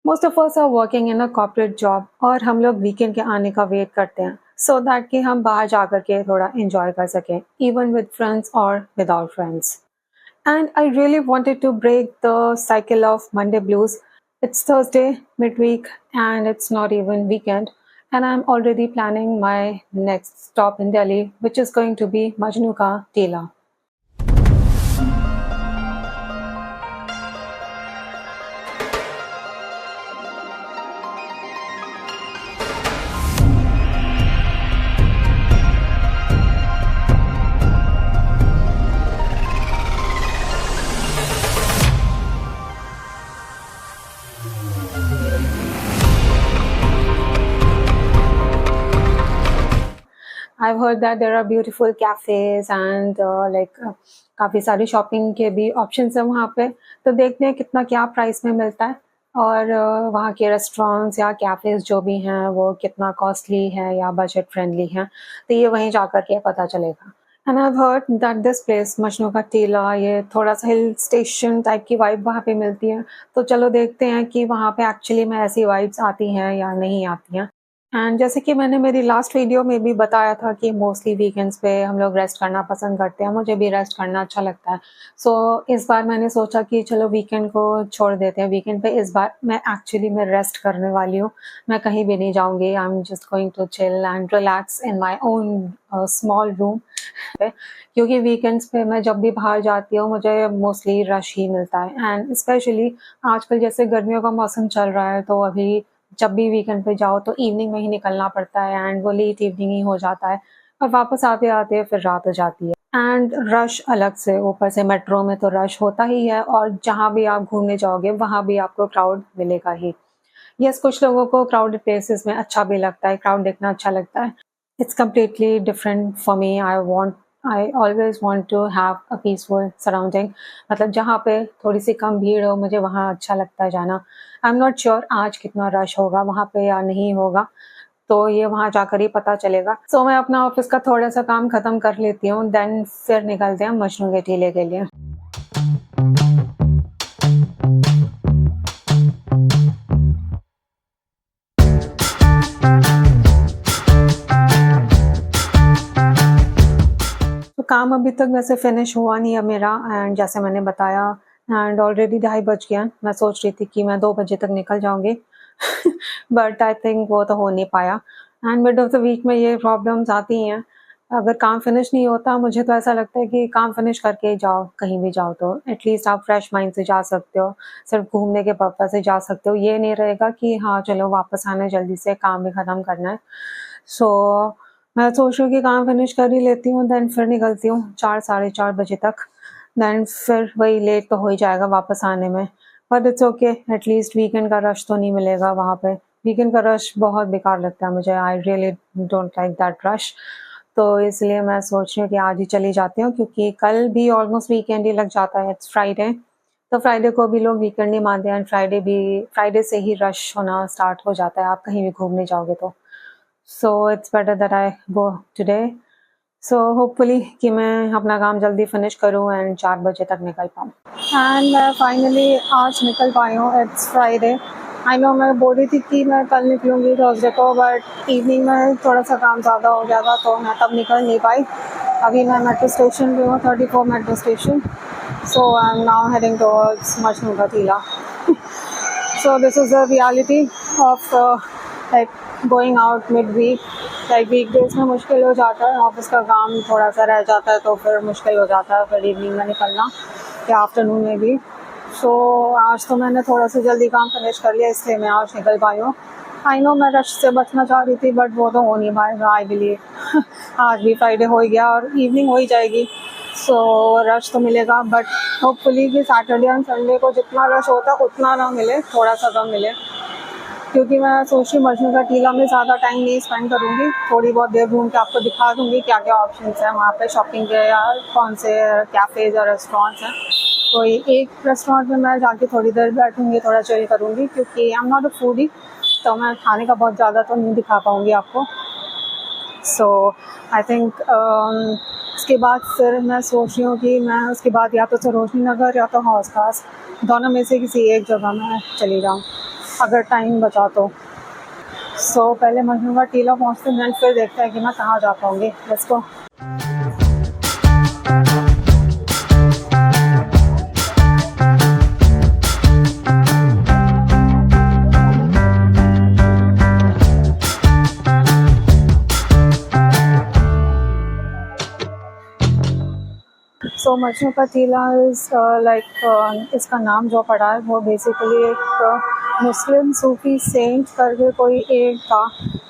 Most of us are working in a corporate job और हम लोग वीकेंड के आने का वेट करते हैं सो दैट कि हम बाहर जा कर के थोड़ा एंजॉय कर सकें इवन विद फ्रेंड्स और without friends. And I really wanted to break the cycle of Monday blues. It's Thursday, midweek, and it's not even weekend. And I'm already planning my next stop in Delhi, which is going to be Majnu Ka Tela. I've heard that there are beautiful cafes and काफ़ी सारी shopping के भी options हैं वहाँ पे. तो देखते हैं कितना क्या प्राइस में मिलता है और वहाँ के रेस्टोरेंट्स या कैफ़ेज़ जो भी हैं वो कितना कॉस्टली है या बजट फ्रेंडली हैं. तो ये वहीं जा कर के पता चलेगा. And I have heard that this place Majnu ka टीला ये थोड़ा सा हिल स्टेशन टाइप की वाइब वहाँ पे मिलती है. तो चलो देखते हैं कि वहाँ पे एक्चुअली में ऐसी वाइब्स आती हैं या नहीं आती हैं. एंड जैसे कि मैंने मेरी लास्ट वीडियो में भी बताया था कि मोस्टली वीकेंड्स पे हम लोग रेस्ट करना पसंद करते हैं. मुझे भी रेस्ट करना अच्छा लगता है. सो इस बार मैंने सोचा कि चलो वीकेंड को छोड़ देते हैं. वीकेंड पे इस बार मैं एक्चुअली में रेस्ट करने वाली हूँ. मैं कहीं भी नहीं जाऊँगी. I am just going to chill and relax in my own small room. क्योंकि वीकेंड्स पे मैं जब भी बाहर जाती हूँ मुझे मोस्टली रश ही मिलता है. एंड स्पेशली आजकल जैसे गर्मियों का मौसम चल रहा है तो अभी जब भी वीकेंड पे जाओ तो इवनिंग में ही निकलना पड़ता है एंड वो लेट इवनिंग ही हो जाता है और वापस आते आते फिर रात हो जाती है. एंड रश अलग से, ऊपर से मेट्रो में तो रश होता ही है और जहाँ भी आप घूमने जाओगे वहाँ भी आपको क्राउड मिलेगा ही. यस, कुछ लोगों को क्राउडेड प्लेसेस में अच्छा भी लगता है, क्राउड देखना अच्छा लगता है. It's completely different for me. I always want to have a peaceful surrounding. मतलब जहाँ पे थोड़ी सी कम भीड़ हो मुझे वहाँ अच्छा लगता है जाना. आई एम नॉट श्योर आज कितना रश होगा वहाँ पे या नहीं होगा. तो ये वहाँ जाकर ही पता चलेगा. सो मैं अपना ऑफिस का थोड़ा सा काम खत्म कर लेती हूँ देन फिर निकलते हैं मजनू के टीले के लिए. तो काम अभी तक वैसे फिनिश हुआ नहीं है मेरा. एंड जैसे मैंने बताया एंड ऑलरेडी 2:30 बज गया. मैं सोच रही थी कि मैं 2 बजे तक निकल जाऊंगी बट आई थिंक वो तो हो नहीं पाया. And mid of the week में ये प्रॉब्लम्स आती हैं. अगर काम फिनिश नहीं होता मुझे तो ऐसा लगता है कि काम फिनिश करके ही जाओ. कहीं भी जाओ तो एटलीस्ट आप फ्रेश माइंड से जा सकते हो. सिर्फ घूमने के पर्पज से जा सकते हो. ये नहीं रहेगा कि हाँ चलो वापस आना है जल्दी से, काम भी ख़त्म करना है. सो मैं सोच रही हूँ कि काम फिनिश कर ही लेती हूँ देन फिर निकलती हूँ 4 साढ़े 4 बजे तक. देन फिर वही लेट तो हो ही जाएगा वापस आने में. But it's okay, at least weekend का रश तो नहीं मिलेगा वहाँ पे. वीकेंड का रश बहुत बेकार लगता है मुझे. I really don't like that rush. तो इसलिए मैं सोच रही हूँ कि आज ही चली जाती हूँ क्योंकि कल भी ऑलमोस्ट वीकेंड ही लग जाता है. It's Friday. तो फ्राइडे को भी लोग वीकेंड नहीं मानते हैं. फ्राइडे से ही रश होना स्टार्ट हो जाता है आप कहीं भी घूमने जाओगे तो. So it's better that I go today. So hopefully कि मैं अपना काम जल्दी फिनिश करूँ एंड 4 बजे तक निकल पाऊँ. एंड मैं फाइनली आज निकल पाई हूँ. It's Friday. आई नो मैं बोल रही थी कि मैं कल निकलूँगी थर्सडे को बट इवनिंग में थोड़ा सा काम ज़्यादा हो गया था तो मैं तब निकल नहीं पाई. अभी मैं मेट्रो स्टेशन पे हूँ, 34 metro station. So I M now heading towards Majnu ka टीला. So this is the reality of like going out midweek. Like weekdays में मुश्किल हो जाता है. ऑफिस का काम थोड़ा सा रह जाता है तो फिर मुश्किल हो जाता है फिर इवनिंग में निकलना या आफ्टरनून में भी. सो आज तो मैंने थोड़ा सा जल्दी काम फिनिश कर लिया इसलिए मैं आज निकल पाई हूँ. आई नो मैं रश से बचना चाह रही थी बट वो तो हो नहीं पाएगा आई बिलीव. आज भी फ्राइडे हो गया और इवनिंग हो ही जाएगी. सो रश तो मिलेगा बट होपफुली कि सैटरडे एंड संडे को जितना रश होता है उतना ना मिले, थोड़ा सा कम मिले. क्योंकि मैं सोच रही मजनू का टीला में ज़्यादा टाइम नहीं स्पेंड करूँगी. थोड़ी बहुत देर घूम के आपको दिखा दूँगी क्या क्या ऑप्शंस हैं वहाँ पे शॉपिंग के या कौन से कैफ़ेज़ और रेस्टोरेंट्स हैं. तो एक रेस्टोरेंट में मैं जाके थोड़ी देर बैठूँगी, थोड़ा चिल करूँगी क्योंकि आई एम नॉट अ फूडी तो मैं खाने का बहुत ज़्यादा तो नहीं दिखा पाऊँगी आपको. सो आई थिंक उसके बाद फिर मैं सोच रही हूँ कि मैं उसके बाद या तो सरोजनी नगर या तो हौस खास दोनों में से किसी एक जगह में चली जाऊँ. अगर टाइम बचा तो। सो पहले मजनू का टीला पहुँचते हैं, फिर देखते हैं कि मैं कहाँ जा पाऊँगी। Let's go. सो मजनू का टीला इज़ लाइक इसका नाम जो पड़ा है वो बेसिकली एक मुस्लिम सूफी सेंट करके कोई एक था।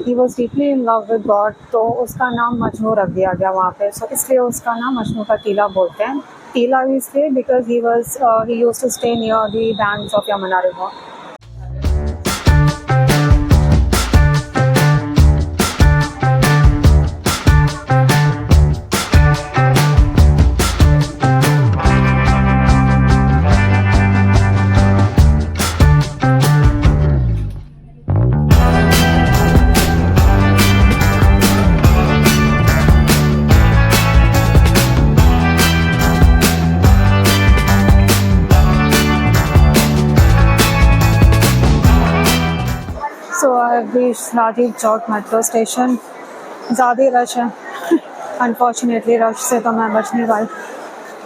He was deeply in love with God, तो उसका नाम मजनू रख दिया गया वहाँ पे। सो इसलिए उसका नाम मजनू का टीला बोलते हैं। टीला भी इसलिए because he used to stay near the banks of Yamuna river. So I reached Rajiv Chowk metro station. ज़्यादा ही रश है अनफॉर्चुनेटली, रश से तो मैं बच नहीं पाई।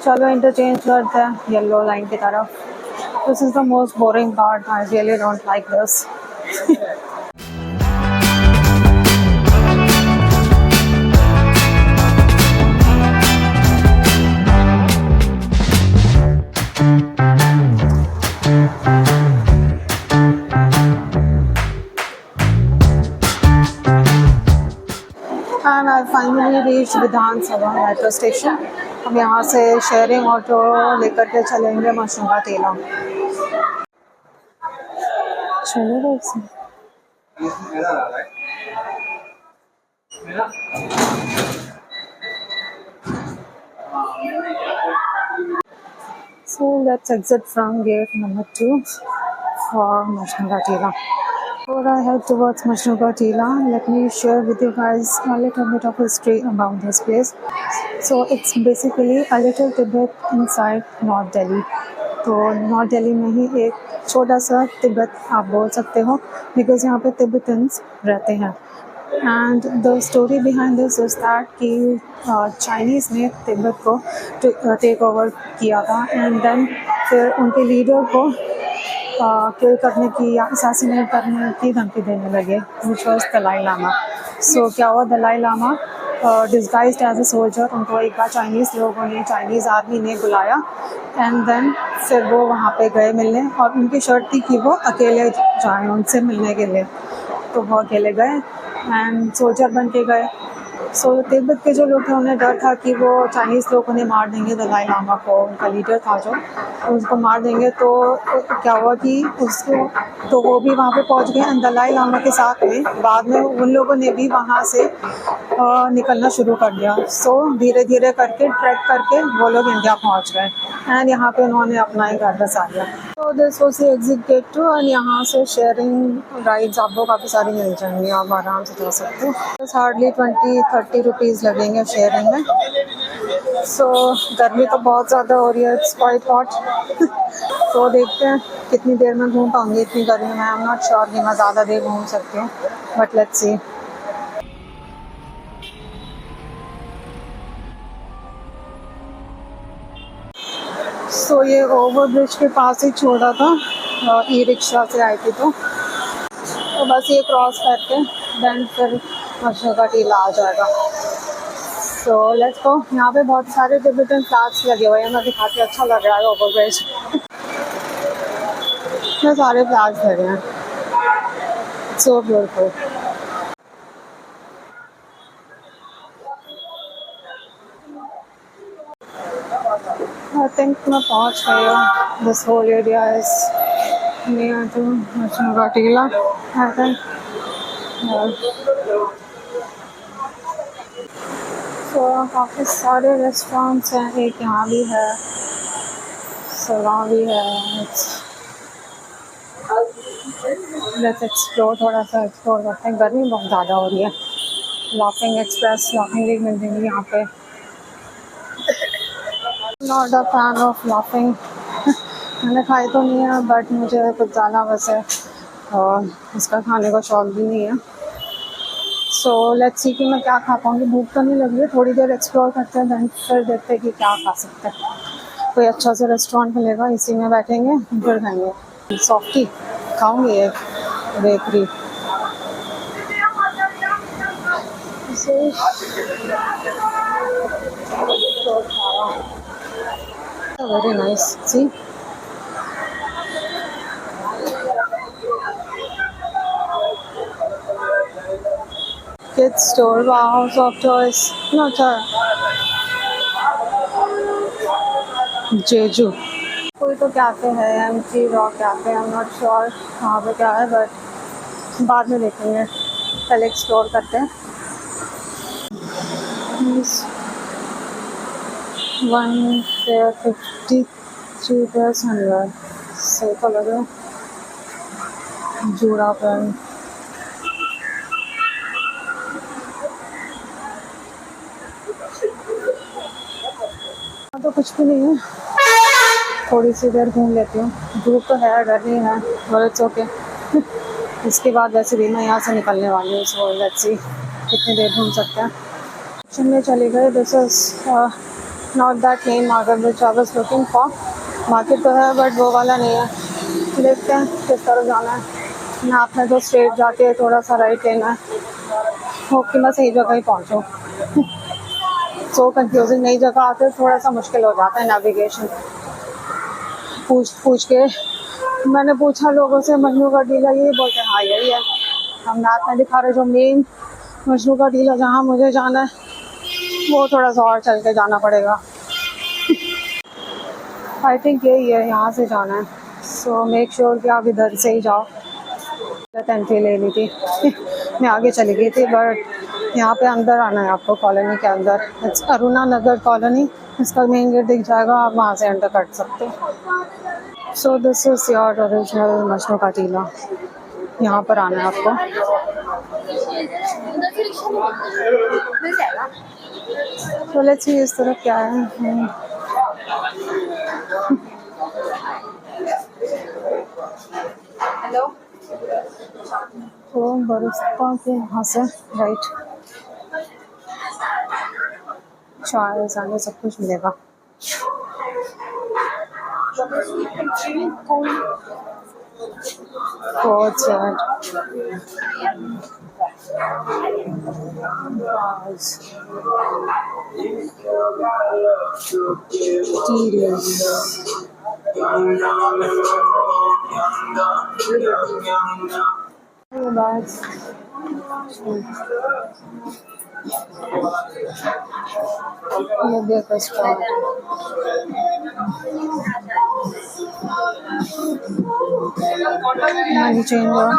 चलो इंटरचेंज करते हैं येलो लाइन की तरफ। This is the most boring part, I really don't like this. And I finally reach Vidhan Sabha metro station. हम यहाँ से शेयरिंग ऑटो लेकर के चलेंगे मजनू का टीला। चलो इसमें so let's exit from gate number 2 for Majnu Ka Tila. Before I head towards Majnu Ka Tila, let me share with you guys a little bit of history about this place. So it's basically a little Tibet inside North Delhi. तो north Delhi में ही एक छोटा सा तिब्बत आप बोल सकते हो, because यहाँ पे तिब्बतन्स रहते हैं। And the story behind this is that कि चाइनीज़ ने तिब्बत को टेक ओवर किया था, एंड देन फिर उनके लीडर को किल करने की या असैसिनेट करने की धमकी देने लगे, which was Dalai Lama. So क्या हुआ, Dalai Lama disguised as a soldier, उनको एक बार चाइनीज़ आर्मी ने बुलाया, एंड देन फिर वो वहाँ पे गए मिलने, और उनकी शर्त थी कि वो अकेले जाएं उनसे मिलने के लिए। तो वो अकेले गए एंड सोल्जर बन के गए। सो तिब्बत के जो लोग थे उन्हें डर था कि वो चाइनीज़ लोग उन्हें मार देंगे, दलाई लामा को, उनका लीडर था जो, उसको मार देंगे। तो क्या हुआ कि उसको, तो वो भी वहाँ पे पहुँच गए, एंड दलाई लामा के साथ में बाद में उन लोगों ने भी वहाँ से निकलना शुरू कर दिया। सो धीरे धीरे करके ट्रैक करके वो लोग इंडिया पहुँच गए, एंड यहाँ पे उन्होंने अपना ही घर बसा लिया। तो this was the exit gate 2, and यहाँ से शेयरिंग राइड्स आपको काफ़ी सारी मिल जाएंगी, आप आराम से जा सकते हो। बस हार्डली 20-30 रुपीज़ लगेंगे शेयरिंग में। सो गर्मी तो बहुत ज़्यादा हो रही है, इट्स क्वाइट हॉट। तो देखते हैं कितनी देर में घूम पाऊँगी इतनी गर्मी में। आई एम नॉट श्योर कि मैं ज़्यादा देर घूम सकती हूँ, बट लेट्स सी। सो ये ओवर ब्रिज के पास ही छोड़ा था, ई रिक्शा से आई थी, तो बस ये क्रॉस करके देन फिर मजनू का टीला आ जाएगा। So let's go. यहाँ पे बहुत सारे टिबेटन फ्लैग्स लगे हुए हैं, मैं दिखाती, अच्छा लग रहा है ओवर ब्रिज में सारे फ्लैग्स लगे हैं, सो ब्यूटीफुल। आई थिंक मैं पहुँच गई हूँ। This whole area is near to Majnu ka Tila, I think. तो काफ़ी सारे रेस्टोरेंट्स हैं, एक यहाँ भी है, सलाह भी है। लेट्स एक्सप्लोर, थोड़ा सा एक्सप्लोर करते हैं। गर्मी बहुत ज़्यादा हो रही है। लाफिंग एक्सप्रेस, लाफिंग भी मिल जाएंगी यहाँ पे। Not a fan of laughing मैंने खाई तो नहीं है, बट मुझे कुछ ज़्यादा बस है और इसका खाने का शौक भी नहीं है। सो लेट्स सी कि मैं क्या खा पाऊँगी। भूख तो नहीं लग रही है, थोड़ी देर एक्सप्लोर करते हैं, देन फिर देखते हैं कि क्या खा सकते हैं। कोई अच्छा सा रेस्टोरेंट मिलेगा, इसी में बैठेंगे फिर खाएंगे। सॉफ्टी खाऊंगी एक bakery. Very nice. See kids store, wow, soft toys. ना अच्छा जेजू कोई तो कैफे है, empty rock cafe, I am not sure कहाँ पे क्या है, बट बाद में देखेंगे, पहले एक्सप्लोर करते हैं। 153 प्लस 100 सही तो लग रहा है। जूड़ा पेन तो कुछ भी नहीं है, थोड़ी सी देर घूम लेती हूँ। धूप तो है, डर नहीं है, और इट्स ओके। इसके बाद वैसे भी मैं यहाँ से निकलने वाली हूँ, सो लेट्स सी कितनी देर घूम सकते हैं। चलने चले गए। This is not that main market which I was looking for. Market तो है बट वो वाला नहीं है। देखते हैं किस तरह जाना है। मैं आपने तो स्ट्रेट जाके थोड़ा सा राइट लेना है। होप कि मैं सही जगह ही पहुँचूँ। सो कंफ्यूजिंग, नई जगह आते थोड़ा सा मुश्किल हो जाता है नेविगेशन। पूछ के मैंने पूछा लोगों से, मजनू का टीला, ये बोलते हैं हाँ यही है। हम मैप में दिखा रहे जो मेन मजनू का टीला जहाँ मुझे जाना है वो थोड़ा सा और चल के जाना पड़ेगा। आई थिंक यही है, यहाँ से जाना है। सो मेक श्योर कि आप इधर से ही जाओ। एंट्री ले ली थी मैं आगे चली गई थी, बट यहाँ पे अंदर आना है आपको, कॉलोनी के अंदर। It's Aruna Nagar colony. इसका मेन गेट दिख जाएगा, आप वहाँ से एंटर कर सकते हो। So this is your original Majnu ka टीला। यहाँ पर आना है आपको। तो लेट्स सी इस तरफ क्या है। हेलो, तो बरसता के यहाँ से राइट चाय साले सब कुछ मिलेगा। बहुत sad. Money changer.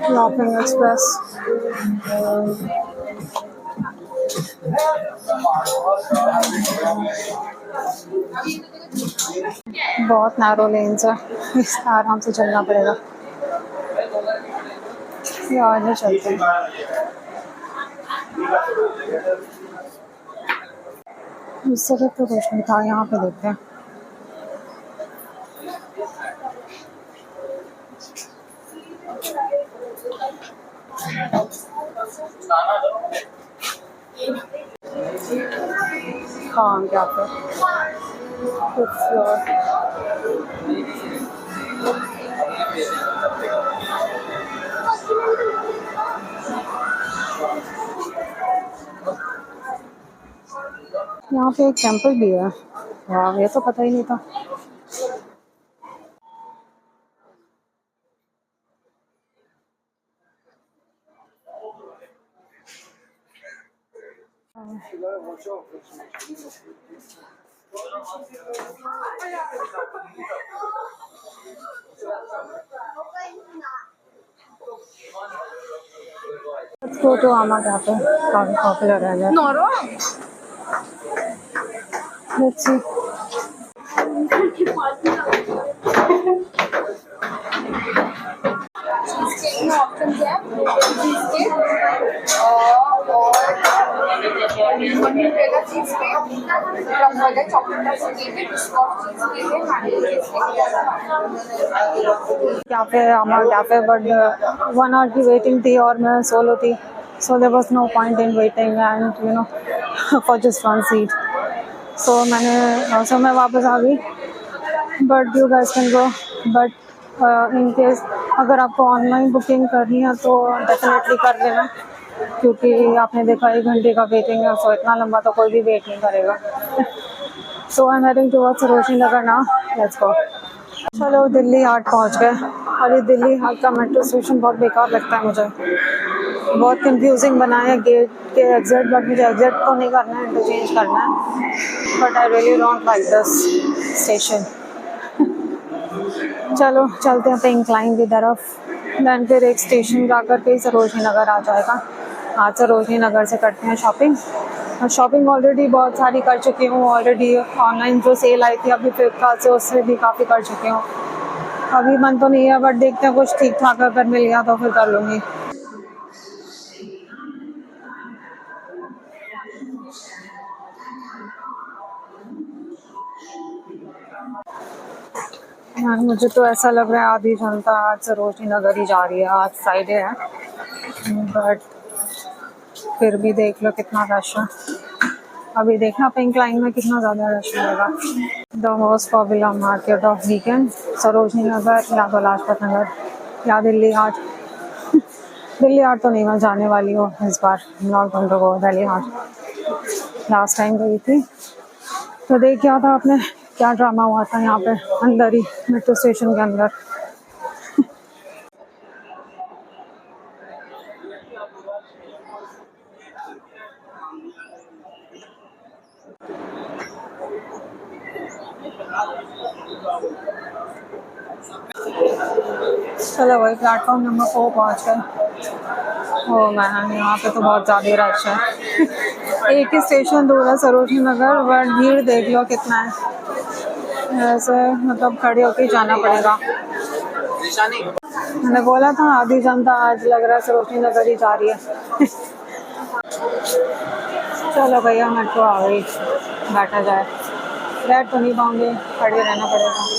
Shopping Express. बहुत नैरो लेन्स है, आराम से चलना पड़ेगा। यार नहीं चलते। इस तरफ तो कुछ नहीं था, यहाँ पे देखते हैं। हाँ क्या पे यहाँ पे एक टेंपल भी है। वाह, ये तो पता ही नहीं था। तो आमा कैफे काफी पॉपुलर है। Let's see. कैफे हमारा कैफे बट 1 hour की वेटिंग थी और मैं सोलो थी, so there was no point in waiting and you know for just one seat. So मैं वापस आ गई, but you guys can go. But in case अगर आपको ऑनलाइन बुकिंग करनी है तो डेफिनेटली कर लेना, क्योंकि आपने देखा 1 घंटे का वेटिंग है, सो इतना लंबा तो कोई भी वेट नहीं करेगा। So I am heading towards Sarojini Nagar now, let's go. चलो दिल्ली हाट पहुंच गए, और ये दिल्ली हाट का मेट्रो स्टेशन बहुत बेकार लगता है मुझे, बहुत कंफ्यूजिंग बना है गेट के एग्जिट, बट मुझे एग्जिट तो नहीं करना है, इंटरचेंज करना है, but I really don't like this station. चलो चलते हैं पिंक लाइन की तरफ, देन फिर एक स्टेशन जाकर के सरोजनी नगर आ जाएगा। आज सरोजनी नगर से करते हैं शॉपिंग, और शॉपिंग ऑलरेडी बहुत सारी कर चुकी हूँ, ऑलरेडी ऑनलाइन जो सेल आई थी अभी फ्लिपकार्ट से, उससे भी काफ़ी कर चुकी हूँ। अभी मन तो नहीं है, बट देखते हैं कुछ ठीक ठाक अगर मिल गया तो फिर कर लूँगी। यार मुझे तो ऐसा लग रहा है आधी जनता आज सरोजनी नगर ही जा रही है, आज फ्राइडे है, बट फिर भी देख लो कितना रश है। अभी देखना पिंक लाइन में कितना ज़्यादा रश मिलेगा। The most popular market of weekend, Sarojini Nagar या तो लाजपत नगर या दिल्ली हाट। दिल्ली हाट तो नहीं मैं जाने वाली हूँ इस बार, not going to go Delhi Haat. Last time गई थी तो देख क्या था आपने, क्या ड्रामा हुआ था यहाँ पे अंदर ही मेट्रो स्टेशन के अंदर। चलो वही प्लेटफॉर्म नंबर 4 पहुँच गए। ओ मैम यहाँ पे तो बहुत ज़्यादा रश है। एक ही स्टेशन दूर है सरोजनी नगर, बट भीड़ देख लो कितना है, ऐसे मतलब खड़े होके जाना पड़ेगा। मैंने बोला था आधी जनता आज लग रहा है सरोजनी नगर ही जा रही है। चलो भैया मेट्रो आ गई, बैठा जाए। बैठ तो नहीं पाऊंगे, खड़े रहना पड़ेगा।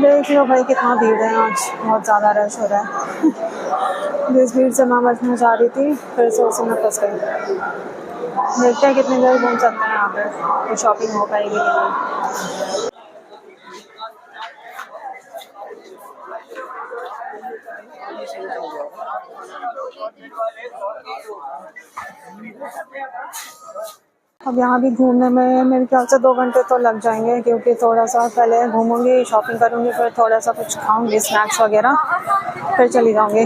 देख लो भाई कितना भीड़ है आज, बहुत ज़्यादा रश हो रहा है। जिस भीड़ से मैं बचना चाह रही थी फिर से उसी में फंस गई। देखते हैं कितनी देर घूम सकते हैं यहाँ पे, तो शॉपिंग हो पाएगी कि नहीं। अब यहाँ भी घूमने में मेरे ख्याल से 2 घंटे तो लग जाएंगे, क्योंकि थोड़ा सा पहले घूमूंगी, शॉपिंग करूँगी, फिर थोड़ा सा कुछ खाऊंगी स्नैक्स वगैरह, फिर चली जाऊँगी।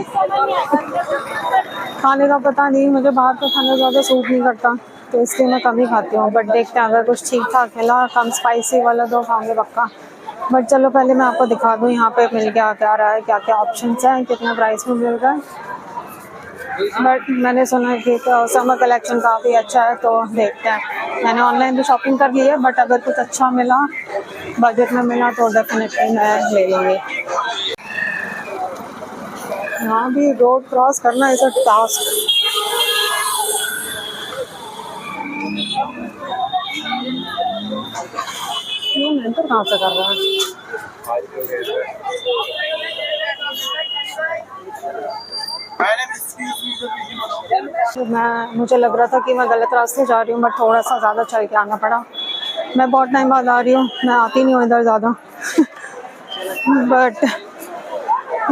खाने का पता नहीं, मुझे बाहर का खाना ज़्यादा सूट नहीं करता, तो इसलिए मैं कम ही खाती हूँ। बट देखते हैं अगर कुछ ठीक ठाक मिला, कम स्पाइसी वाला तो खाऊंगे पक्का। बट चलो पहले मैं आपको दिखा दूँ यहाँ पे मिल क्या क्या रहा है, क्या क्या ऑप्शंस हैं, कितना प्राइस में मिल रहा है। बट मैंने सुना है कि समर कलेक्शन काफ़ी अच्छा है, तो देखते हैं। मैंने ऑनलाइन भी शॉपिंग कर ली है, बट अगर कुछ अच्छा मिला, बजट में मिला, तो डेफिनेटली मैं ले लूँगी। यहाँ भी रोड क्रॉस करना इज़ अ टास्क। ये मेंटर कहाँ से कर रहा है? मुझे लग रहा था कि मैं गलत रास्ते जा रही हूँ, बट थोड़ा सा ज़्यादा चल के आना पड़ा। मैं बहुत टाइम बाद आ रही हूँ, मैं आती नहीं हूँ इधर ज़्यादा। बट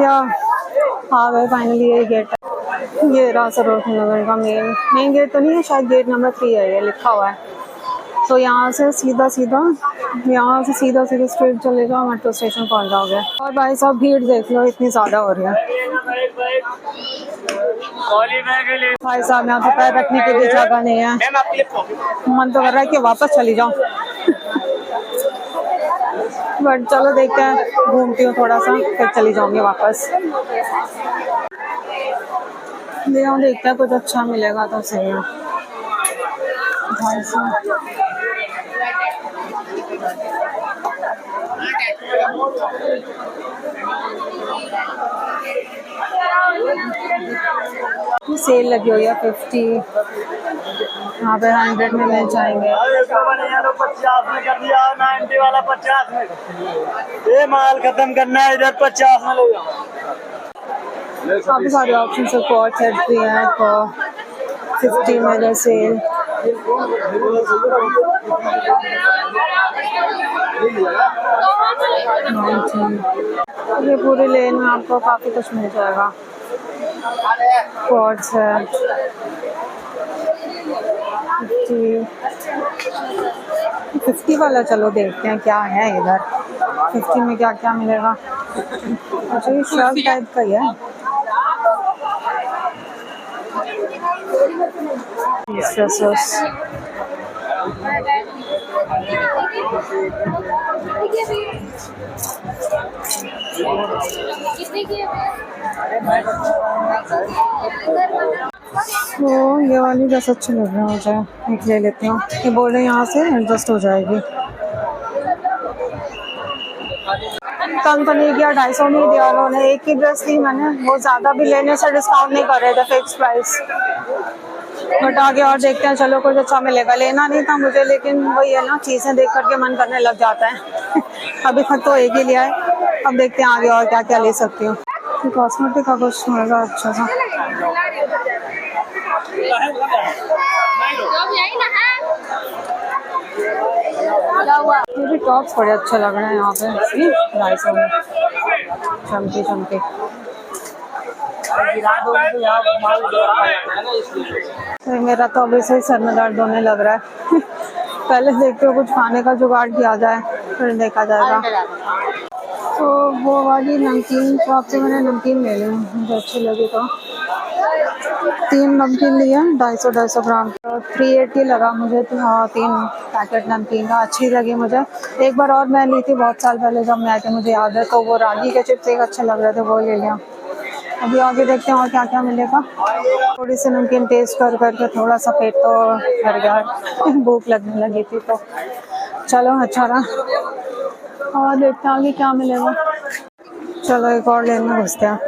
या आ गए फाइनली, ये गेट है, ये रहा सरोजनी नगर का मेन गेट तो नहीं है, शायद गेट नंबर 3 है, ये लिखा हुआ है। तो यहाँ से सीधा सीधा यहाँ से सीधा सीधा स्ट्रेट चले जाओ, मेट्रो स्टेशन पहुँच जाओगे। और भाई साहब भीड़ देख लो, इतनी ज़्यादा हो रही है। भाई साहब यहाँ तो पैर रखने की भी जगह नहीं है। मन तो कर रहा है कि वापस चली जाऊँ बट चलो देखते हैं, घूमती हूँ थोड़ा सा फिर चली जाऊंगी वापस। देखते हैं कुछ अच्छा मिलेगा तो सही है। भाई साहब सेल लगी हुई है 50, यहाँ पे 100 में मिल जाएंगे। 50 में कर दिया, 90 वाला 50 में। ये माल खत्म करना है, इधर 50 में ले जाओ। काफी सारे ऑप्शन है, कोट सेट भी है तो 50 में जो सेल। ये पूरी लेन में आपको काफी कुछ मिल जाएगा। कोट्स है 50 वाला, चलो देखते हैं क्या है इधर 50 में क्या क्या मिलेगा। अच्छा ये शर्ट टाइप का ही है। तो ये वाली ड्रेस अच्छी लग रही है मुझे, एक ले लेती हूँ। ये बोल रहे हैं यहाँ से एडजस्ट हो जाएगी। कम तो नहीं किया, 250 नहीं दिया उन्होंने। एक ही ड्रेस ली मैंने, वो ज़्यादा भी लेने से डिस्काउंट नहीं कर रहे थे, फिक्स प्राइस। बट आगे और देखते हैं, चलो कुछ अच्छा मिलेगा। लेना नहीं था मुझे, लेकिन वही है ना, चीज़ें देख करके मन करने लग जाता है। अभी तक तो एक ही लिया है, अब देखते हैं आगे और क्या क्या ले सकती हूँ। कॉस्मेटिक का कुछ होगा अच्छा सा। ये भी टॉप्स बड़े अच्छे लग रहे हैं यहाँ पे 250 में, चमके चमके। तो मेरा तो अभी से ही सर में दर्द होने लग रहा है। पहले देखते हो कुछ खाने का जुगाड़ किया जाए, फिर देखा जाएगा। तो वो वाली नमकीन शॉप से मैंने नमकीन ले ली, मुझे अच्छी लगी तो 3 नमकीन लिया 250 ग्राम। तो 380 लगा मुझे। तो हाँ 3 पैकेट नमकीन का अच्छी लगी मुझे। एक बार और मैं ली थी बहुत साल पहले जब मैं आई थी, मुझे याद है, तो वो रागी के चिप्स एक अच्छे लग रहे थे, वो ले लिया। अभी आगे देखते हैं और क्या क्या मिलेगा। थोड़ी सी नमकीन टेस्ट कर करके थोड़ा सा पेट तो भर गया, भूख लगने लगी थी, तो चलो अच्छा रहा। और देखते हैं आगे क्या मिलेगा। चलो एक और लेन में घुसते हैं।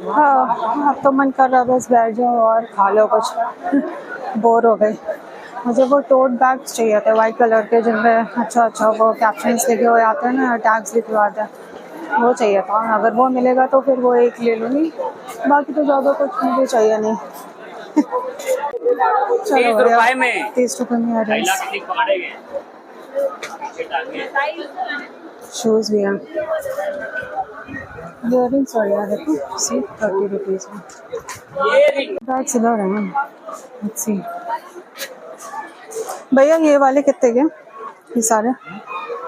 हाँ अब तो मन कर रहा है बस बैठ जाओ और खा लो कुछ। बोर हो गई। मुझे वो टोट बैग्स चाहिए थे वाइट कलर के, जिनमें अच्छा अच्छा वो कैप्शंस लिखे हुए आते हैं ना, टैग्स लिखे हुए आते हैं, वो चाहिए था। अगर वो मिलेगा तो फिर वो एक ले लूँगी, बाकी तो ज़्यादा कुछ मुझे चाहिए नहीं। चलो 30 रुपये में है। शूज़ भी हैं, इयरिंग्स बढ़िया देखो, 30 रुपीज़ में। बैग्स इधर है ना, अच्छी। भैया ये वाले कितने के? ये सारे,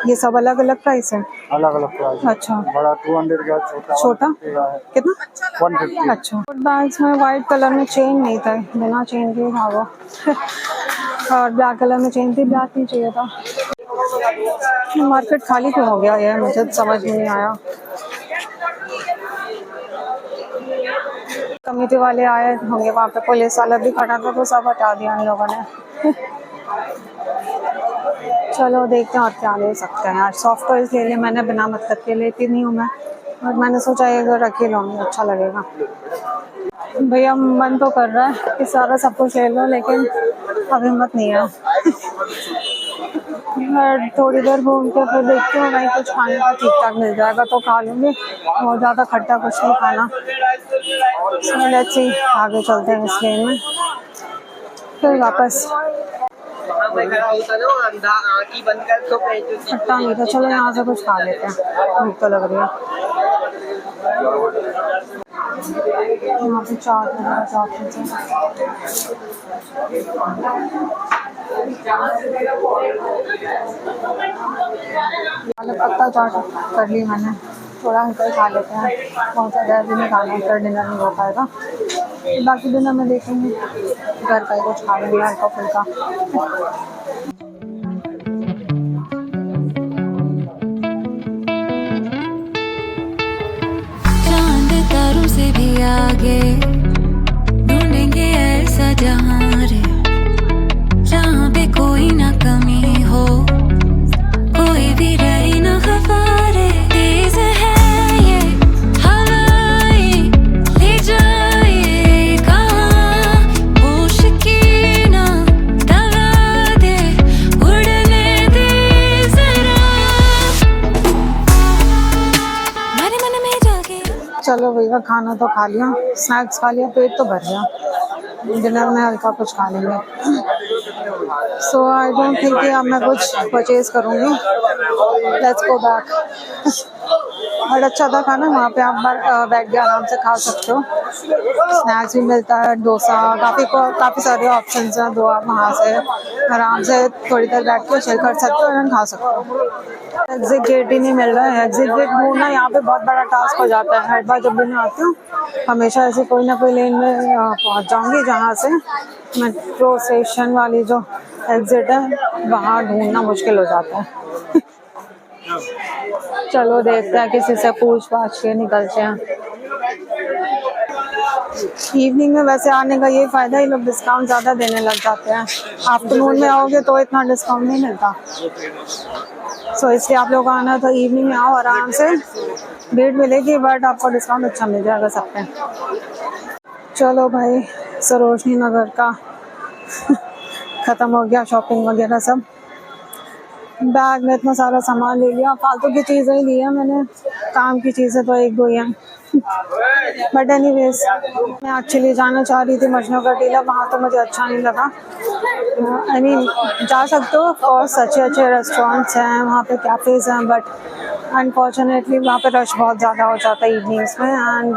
ये सब अलग अलग प्राइस है? अलग अलग प्राइस। अच्छा, बड़ा 200 का, छोटा कितना? 150। अच्छा, बैग्स में वाइट कलर में चेन नहीं था, बिना चेन के था वो। और ब्लैक कलर में चेन थी, ब्लैक नहीं चाहिए था। मार्केट खाली क्यों हो गया यार, मुझे समझ में नहीं आया। कमेटी वाले आए होंगे, वहाँ पे पुलिस वाला भी खड़ा था, तो सब हटा दिया इन लोगों ने। चलो देखते हैं और क्या ले सकते हैं यार। सॉफ्ट टॉयज ले लिया मैंने, बिना मतलब के लेती नहीं हूँ मैं, और मैंने सोचा ये अगर रख ही लूँगी अच्छा लगेगा। भैया मन तो कर रहा है कि सारा सब कुछ ले लो, लेकिन अब हिम्मत नहीं है। मैं थोड़ी देर घूम के फिर देखती हूँ, कहीं कुछ खाने का ठीक ठाक मिल जाएगा तो खा लूँगी, बहुत ज़्यादा खट्टा कुछ नहीं खाना। लेट्स सी, आगे चलते हैं इस लेन में। फिर वापस मैं खड़ा होता ना अंधा आँखी बंद कर तो खट्टा नहीं था। चलो यहाँ से कुछ खा लेते हैं, भूख तो लग रही है। यहाँ पे चाट वगैरह के ऑप्शन है। पालक पत्ता चाट कर ली मैंने, थोड़ा हल्का ही खा लेते हैं, बहुत ज़्यादा भी नहीं खाना, फिर डिनर नहीं हो पाएगा। बाकी डिनर में देखेंगे, घर का ही कुछ खा लेंगे हल्का फुल्का। चांद तारों से भी आगे ढूंढेंगे ऐसा जहां रे, जहां पे कोई ना कमी हो, कोई भी रहे ना खफारे। तेज है ये हवाएं, ले जाए कहाँ, होश की ना दगा दे, उड़ने दे जरा मेरे मन में जाके। चलो भैया, खाना तो खा लिया, स्नैक्स खा लिया, पेट तो भर गया। डिनर में हल्का कुछ खा लेंगे। सो आई डोंट थिंक कि अब मैं कुछ परचेज करूँगी। Let's go back. बड़ा अच्छा था खाना, वहाँ पे आप बैठ के आराम से खा सकते हो। स्नैक्स भी मिलता है, डोसा, काफ़ी सारे ऑप्शंस हैं, तो आप वहाँ से आराम से थोड़ी देर बैठ के चिल कर सकते हो और खा सकते हो। एग्जिट गेट ही नहीं मिल रहा है। एग्जिट गेट ढूंढना यहाँ पे बहुत बड़ा टास्क हो जाता है। हर बार जब भी मैं आती हूँ हमेशा ऐसे कोई ना कोई लेन में पहुँच जाऊँगी जहाँ से मेट्रो स्टेशन वाली जो एग्जिट है वहाँ ढूंढना मुश्किल हो जाता है। चलो देखते हैं, किसी से पूछ पाछ के निकलते हैं। इवनिंग में वैसे आने का ये फ़ायदा, ये लोग डिस्काउंट ज़्यादा देने लग जाते हैं। आफ्टरनून में आओगे तो इतना डिस्काउंट नहीं मिलता। सो इसलिए आप लोग आना तो इवनिंग में आओ, आराम से भीड़ मिलेगी बट आपको डिस्काउंट अच्छा मिल जाएगा सब पे। चलो भाई, सरोजनी नगर का ख़त्म हो गया शॉपिंग वगैरह सब। बैग में इतना सारा सामान ले लिया, फालतू की चीज़ें ही ली है मैंने, काम की चीज़ें तो एक दो ही हैं। बट एनीवेज, मैं एक्चुअली जाना चाह रही थी मजनू का टीला, वहाँ तो मुझे अच्छा नहीं लगा। आई मीन जा सकते हो और अच्छे अच्छे रेस्टोरेंट्स हैं वहाँ पे, कैफ़ेज़ हैं, बट अनफॉर्चुनेटली वहाँ पे रश बहुत ज़्यादा हो जाता है इवनिंग्स में। एंड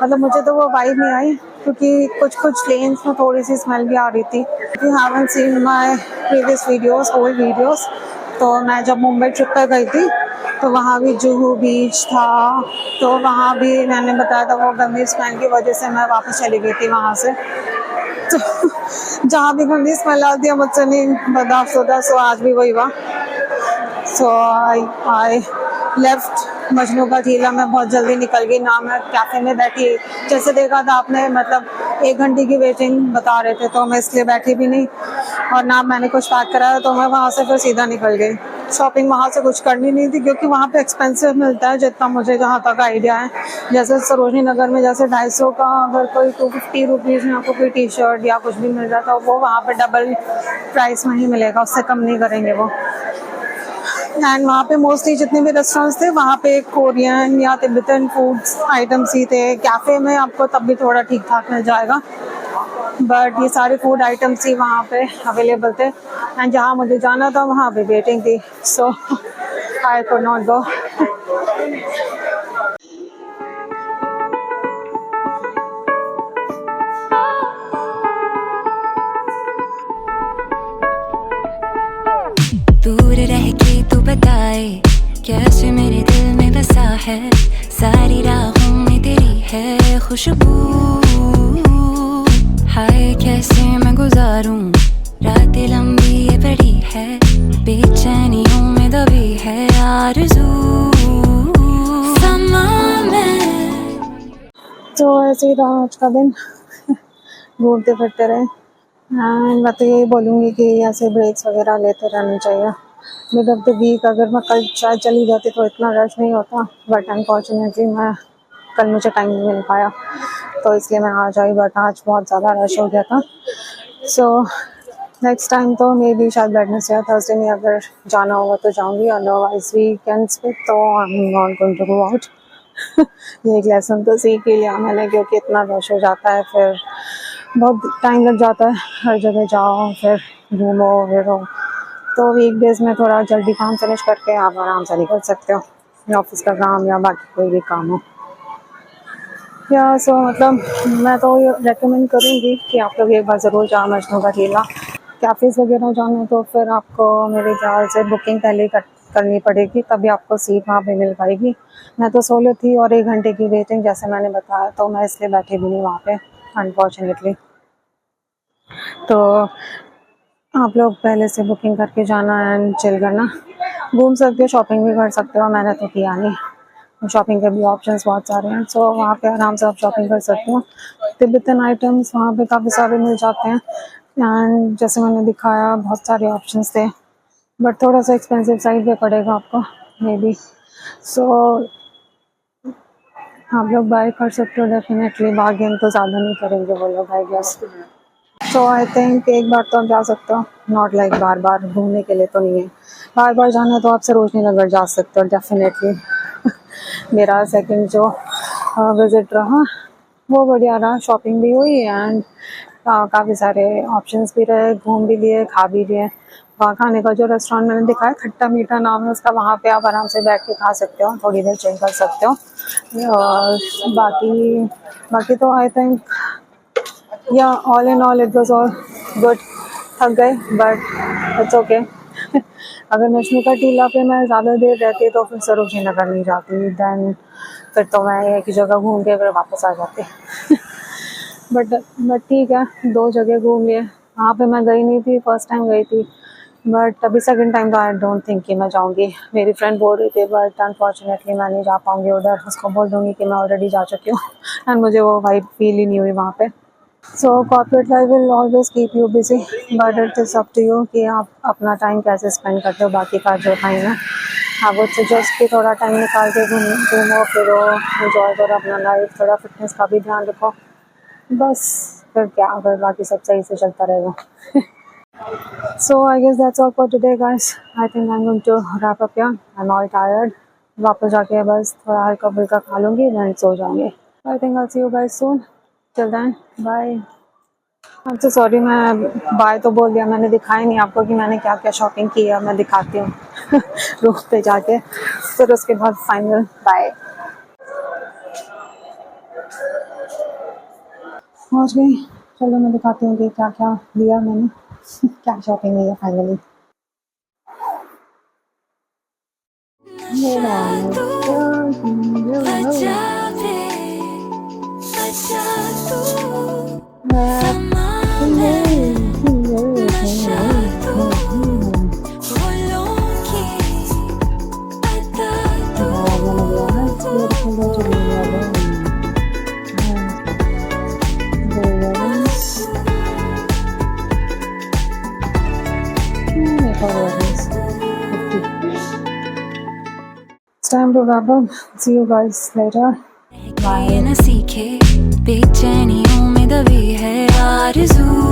मतलब मुझे तो वो वाइब नहीं आई, क्योंकि कुछ लेन्स में थोड़ी सी स्मेल भी आ रही थी। You haven't seen my previous videos, old videos, तो मैं जब मुंबई ट्रिप पर गई थी तो वहाँ भी जुहू बीच था, तो वहाँ भी मैंने बताया था वो गंदी स्मेल की वजह से मैं वापस चली गई थी वहाँ से। तो जहाँ भी गंदी स्मेल आती है मुझसे नहीं बर्दाश्त होता। सो आज भी वही हुआ। सो आई लेफ्ट मजनू का टीला। मैं बहुत जल्दी निकल गई ना, मैं कैफ़े में बैठी, जैसे देखा था आपने, मतलब 1 घंटे की वेटिंग बता रहे थे, तो मैं इसलिए बैठी भी नहीं और ना मैंने कुछ पैक कराया, तो मैं वहाँ से फिर सीधा निकल गई। शॉपिंग वहाँ से कुछ करनी नहीं थी, क्योंकि वहाँ पे एक्सपेंसिव मिलता है जितना मुझे जहाँ तक आइडिया है। जैसे सरोजनी नगर में जैसे 250 का अगर कोई 250 रुपीज़ में आपको कोई टी शर्ट या कुछ भी मिल रहा था, वो वहाँ पे डबल प्राइस में ही मिलेगा, उससे कम नहीं करेंगे वो। एंड वहाँ पे मोस्टली जितने भी रेस्टोरेंट्स थे वहाँ पे कोरियन या तिब्बतन फूड्स आइटम्स ही थे। कैफ़े में आपको तब भी थोड़ा ठीक ठाक मिल जाएगा, बट ये सारे फूड आइटम्स ही वहाँ पे अवेलेबल थे। एंड जहाँ मुझे जाना था वहाँ पे वेटिंग थी, सो आई कुड नॉट गो। दूर रह के तू बताए कैसे मेरे दिल में बसा है, सारी राहों में तेरी है खुशबू। हाय कैसे मैं गुजारूं रातें, लंबी ये बड़ी है, बेचैनियों में दबी है आरज़ू समा में। तो ऐसे ही रहा आज का दिन, घूमते फिरते रहे। एंड मैं तो यही बोलूँगी कि ऐसे ब्रेक्स वगैरह लेते रहने चाहिए। मिड ऑफ द वीक अगर मैं कल शायद चली जाती तो इतना रश नहीं होता, बट अनफॉर्चुनेटली कल मुझे टाइम नहीं मिल पाया, तो इसलिए मैं आज आई, बट आज बहुत ज़्यादा रश हो गया था। सो नेक्स्ट टाइम तो मे बी शायद वेडनेसडे या थर्सडे में अगर जाना होगा तो जाऊँगी, अदरवाइज वीकेंड्स पे तो I am not going to go out. ये एक लेसन तो सीख ही लिया मैंने, क्योंकि इतना रश हो जाता है फिर बहुत टाइम लग जाता है, हर जगह जाओ फिर घूमो फिरो। तो वीकडेज में थोड़ा जल्दी काम फिनिश करके आप आराम से निकल सकते हो, ऑफिस का काम या बाकी कोई भी काम हो। या सो मतलब मैं तो ये रेकमेंड करूँगी कि आप लोग एक बार ज़रूर जाओ मजनू का टीला। कैफ़ेज़ वगैरह जाना तो फिर आपको मेरे ख्याल से बुकिंग पहले ही करनी पड़ेगी, तभी आपको सीट वहाँ पे मिल पाएगी। मैं तो सोलो थी और 1 घंटे की वेटिंग जैसे मैंने बताया, तो मैं इसलिए बैठी भी नहीं वहाँ पे अनफॉर्चुनेटली। तो आप लोग पहले से बुकिंग करके जाना एंड चिल करना। घूम सकते हो, शॉपिंग भी कर सकते हो, मैंने तो किया नहीं। शॉपिंग के भी ऑप्शंस बहुत सारे हैं, सो वहाँ पे आराम से आप शॉपिंग कर सकते हो। तिब्बतन आइटम्स वहाँ पे काफ़ी सारे मिल जाते हैं एंड जैसे मैंने दिखाया बहुत सारे ऑप्शंस थे, बट थोड़ा सा एक्सपेंसिव साइड पे पड़ेगा आपको मे बी। सो आप लोग बाय कर सकते हो डेफिनेटली, बार्गेन तो ज़्यादा नहीं करेंगे वो लोग I guess. So I think एक बार तो आप जा सकते हो, नॉट लाइक बार बार घूमने के लिए तो नहीं है। बार बार जाना है तो आप सरोजनी नगर जा सकते हो डेफिनेटली। मेरा सेकंड जो विज़िट रहा वो बढ़िया रहा, शॉपिंग भी हुई एंड काफ़ी सारे ऑप्शंस भी रहे, घूम भी लिए, खा भी लिए। वहाँ खाने का जो रेस्टोरेंट मैंने दिखाया, खट्टा मीठा नाम है उसका, वहाँ पे आप आराम से बैठ के खा सकते हो, थोड़ी देर चिल कर सकते हो। और बाकी बाकी तो आई थिंक या all in all it was all good. थक गए बट इट्स ओके। अगर मजनू का टीला पे मैं ज़्यादा देर रहती तो फिर सरोजनी नगर नहीं जाती, देन फिर तो मैं एक ही जगह घूम के फिर वापस आ जाती। बट ठीक है, 2 जगह घूम लिए। वहाँ पे मैं गई नहीं थी, फर्स्ट टाइम गई थी, बट अभी सेकंड टाइम तो आई डोंट थिंक कि मैं जाऊँगी। मेरी फ्रेंड बोल रही थी बट अनफॉर्चुनेटली मैं नहीं जा पाऊँगी उधर। उसको बोल दूँगी कि मैं ऑलरेडी जा चुकी हूँ एंड मुझे वो वाइब फील ही नहीं हुई वहाँ पे। So corporate life will always keep you busy, but it is up to you कि आप अपना टाइम कैसे स्पेंड करते हो बाकी का जो टाइम है। आई वुड सजेस्ट कि थोड़ा टाइम निकाल के घूमो फिरो, एंजॉय करो अपना लाइफ, थोड़ा फिटनेस का भी ध्यान रखो। बस फिर क्या, अगर बाकी सब सही से चलता रहेगा। So I guess that's all for today guys. I think I am going to wrap up here, I am all tired. वापस जाके बस थोड़ा हल्का फुल्का खा लूँगी देन सो जाऊँगी। I think I see you guys soon, till then bye. I am so sorry, मैं बाय तो बोल दिया, मैंने दिखाया नहीं आपको कि मैंने क्या क्या शॉपिंग की है। मैं दिखाती हूँ रूम पे जाके, फिर उसके बाद फाइनल बाय। पहुँच गई, चलो मैं दिखाती हूँ कि क्या क्या लिया मैंने क्या शॉपिंग हुई है finally. It's time to wrap up. See you guys later. ये न सीखे बेचैनियों में दबी है आरज़ू।